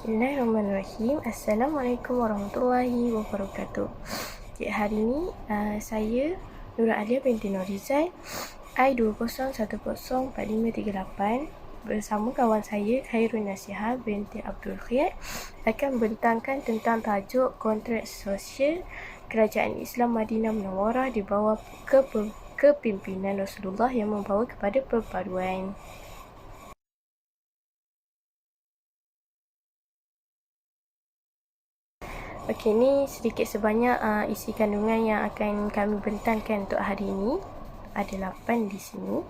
Bismillahirrahmanirrahim. Assalamualaikum warahmatullahi wabarakatuh. Hari ini saya Nura Alia binti Norizal I20104538 bersama kawan saya Khairul Nasihah binti Abdul Khiyat akan membentangkan tentang tajuk kontrak sosial Kerajaan Islam Madinah Munawwarah di bawah kepimpinan Rasulullah yang membawa kepada perpaduan. Okey, ni sedikit sebanyak isi kandungan yang akan kami bentangkan untuk hari ini. Ada 8 di sini.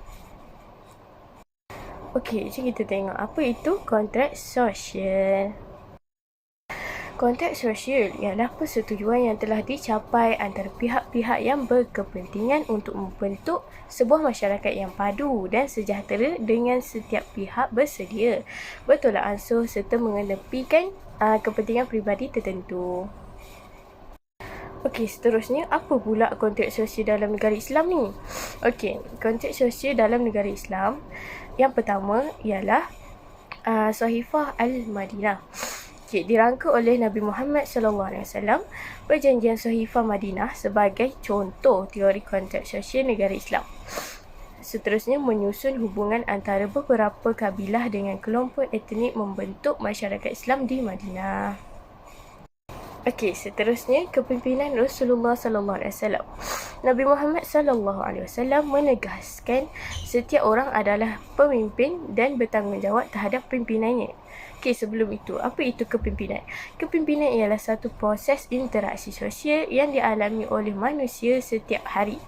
Okey, jom kita tengok apa itu kontrak sosial. Kontrak sosial ialah persetujuan yang telah dicapai antara pihak-pihak yang berkepentingan untuk membentuk sebuah masyarakat yang padu dan sejahtera dengan setiap pihak bersedia bertolak ansur serta mengenepikan kepentingan peribadi tertentu. Okey, seterusnya apa pula kontrak sosial dalam negara Islam ni? Okey, kontrak sosial dalam negara Islam yang pertama ialah Sahifah Al-Madinah. Dirangka oleh Nabi Muhammad SAW, Perjanjian Sahifah Madinah sebagai contoh teori kontrak sosial negara Islam. Seterusnya menyusun hubungan antara beberapa kabilah dengan kelompok etnik membentuk masyarakat Islam di Madinah. Okey, seterusnya kepimpinan Rasulullah SAW. Nabi Muhammad SAW menegaskan setiap orang adalah pemimpin dan bertanggungjawab terhadap pimpinannya. Okey, sebelum itu, apa itu kepimpinan? Kepimpinan ialah satu proses interaksi sosial yang dialami oleh manusia setiap hari.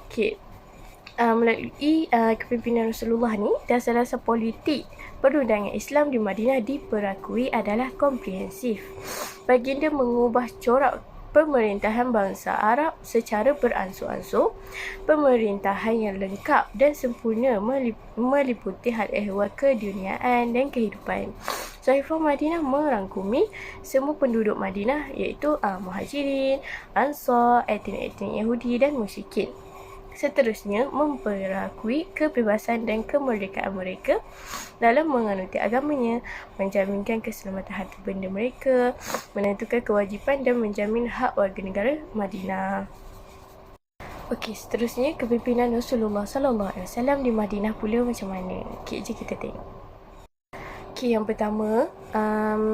Okey, melalui kepimpinan Rasulullah ni, dasar-dasar politik perundangan Islam di Madinah diperakui adalah komprehensif. Baginda mengubah corak pemerintahan bangsa Arab secara beransur-ansur, pemerintahan yang lengkap dan sempurna meliputi hal ehwal keduniaan dan kehidupan. Sahifah Madinah merangkumi semua penduduk Madinah iaitu Muhajirin, Ansar, etnik-etnik Yahudi dan musyrikin. Seterusnya, memperakui kebebasan dan kemerdekaan mereka dalam menganuti agamanya, menjaminkan keselamatan harta benda mereka, menentukan kewajipan dan menjamin hak warga negara Madinah. Okey, seterusnya kepimpinan Rasulullah SAW di Madinah pula macam mana? Okey, jom kita tengok. Okey, yang pertama,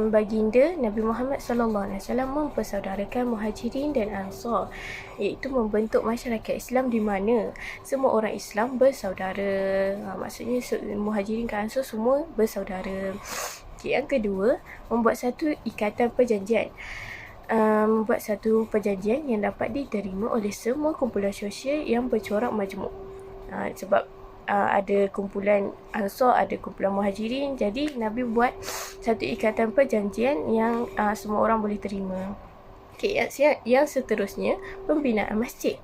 baginda Nabi Muhammad SAW mempersaudarakan Muhajirin dan Ansar, iaitu membentuk masyarakat Islam di mana semua orang Islam bersaudara. Maksudnya Muhajirin dan Ansar semua bersaudara. Okey, yang kedua, membuat satu ikatan perjanjian. Membuat satu perjanjian yang dapat diterima oleh semua kumpulan sosial yang bercorak majmuk. Sebab ada kumpulan Ansar, ada kumpulan Muhajirin. Jadi Nabi buat satu ikatan perjanjian yang semua orang boleh terima. Okey, yang seterusnya, pembinaan masjid.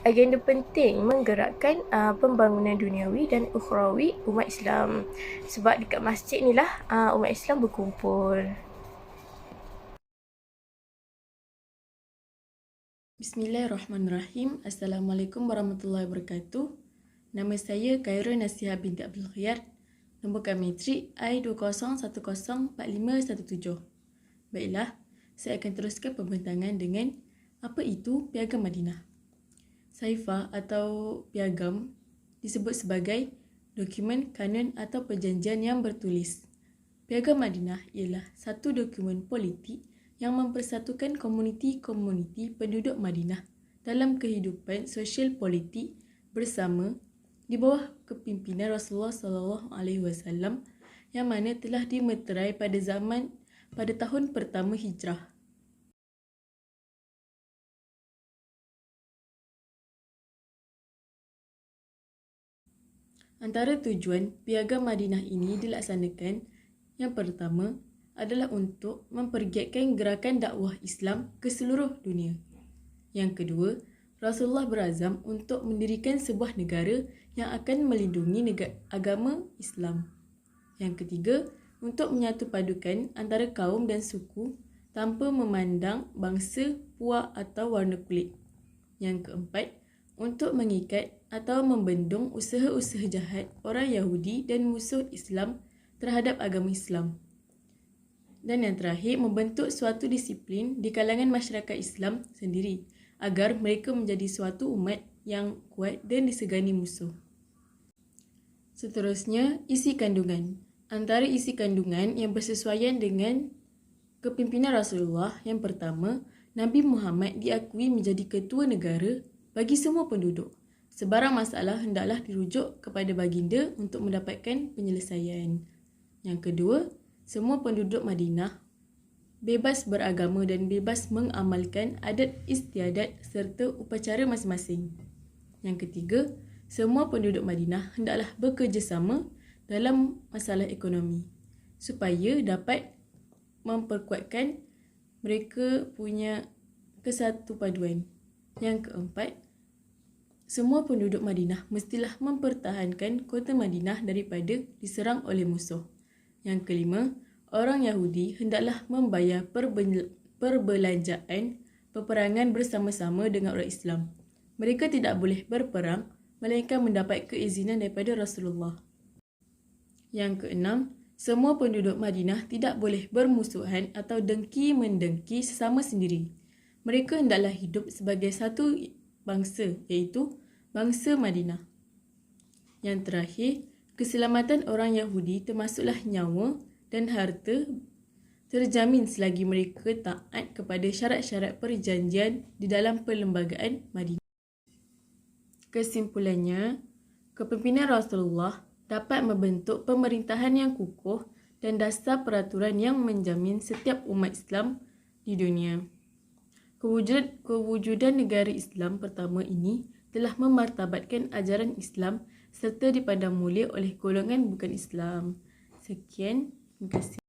Agenda penting menggerakkan pembangunan duniawi dan ukhrawi umat Islam. Sebab dekat masjid ni lah umat Islam berkumpul. Bismillahirrahmanirrahim. Assalamualaikum warahmatullahi wabarakatuh. Nama saya Khairul Nasihah binti Abdul Khiyat. Nombor kami matrik I20104517. Baiklah, saya akan teruskan pembentangan dengan apa itu Piagam Madinah. Sahifah atau piagam disebut sebagai dokumen kanun atau perjanjian yang bertulis. Piagam Madinah ialah satu dokumen politik yang mempersatukan komuniti-komuniti penduduk Madinah dalam kehidupan sosial politik bersama di bawah kepimpinan Rasulullah SAW yang mana telah dimeterai pada tahun pertama Hijrah. Antara tujuan Piagam Madinah ini dilaksanakan, yang pertama adalah untuk mempergiatkan gerakan dakwah Islam ke seluruh dunia. Yang kedua, Rasulullah berazam untuk mendirikan sebuah negara yang akan melindungi agama Islam. Yang ketiga, untuk menyatupadukan antara kaum dan suku tanpa memandang bangsa, puak atau warna kulit. Yang keempat, untuk mengikat atau membendung usaha-usaha jahat orang Yahudi dan musuh Islam terhadap agama Islam. Dan yang terakhir, membentuk suatu disiplin di kalangan masyarakat Islam sendiri agar mereka menjadi suatu umat yang kuat dan disegani musuh. Seterusnya, isi kandungan. Antara isi kandungan yang bersesuaian dengan kepimpinan Rasulullah, yang pertama, Nabi Muhammad diakui menjadi ketua negara bagi semua penduduk. Sebarang masalah hendaklah dirujuk kepada baginda untuk mendapatkan penyelesaian. Yang kedua, semua penduduk Madinah bebas beragama dan bebas mengamalkan adat istiadat serta upacara masing-masing. Yang ketiga, semua penduduk Madinah hendaklah bekerjasama dalam masalah ekonomi supaya dapat memperkuatkan mereka punya kesatupaduan. Yang keempat, semua penduduk Madinah mestilah mempertahankan kota Madinah daripada diserang oleh musuh. Yang kelima, orang Yahudi hendaklah membayar perbelanjaan peperangan bersama-sama dengan orang Islam. Mereka tidak boleh berperang melainkan mendapat keizinan daripada Rasulullah. Yang keenam, semua penduduk Madinah tidak boleh bermusuhan atau dengki-mendengki sesama sendiri. Mereka hendaklah hidup sebagai satu bangsa, iaitu bangsa Madinah. Yang terakhir, keselamatan orang Yahudi termasuklah nyawa dan harta terjamin selagi mereka taat kepada syarat-syarat perjanjian di dalam perlembagaan Madinah. Kesimpulannya, kepimpinan Rasulullah dapat membentuk pemerintahan yang kukuh dan dasar peraturan yang menjamin setiap umat Islam di dunia. Kewujudan negara Islam pertama ini telah memartabatkan ajaran Islam serta dipandang mulia oleh golongan bukan Islam. Sekian, terima kasih.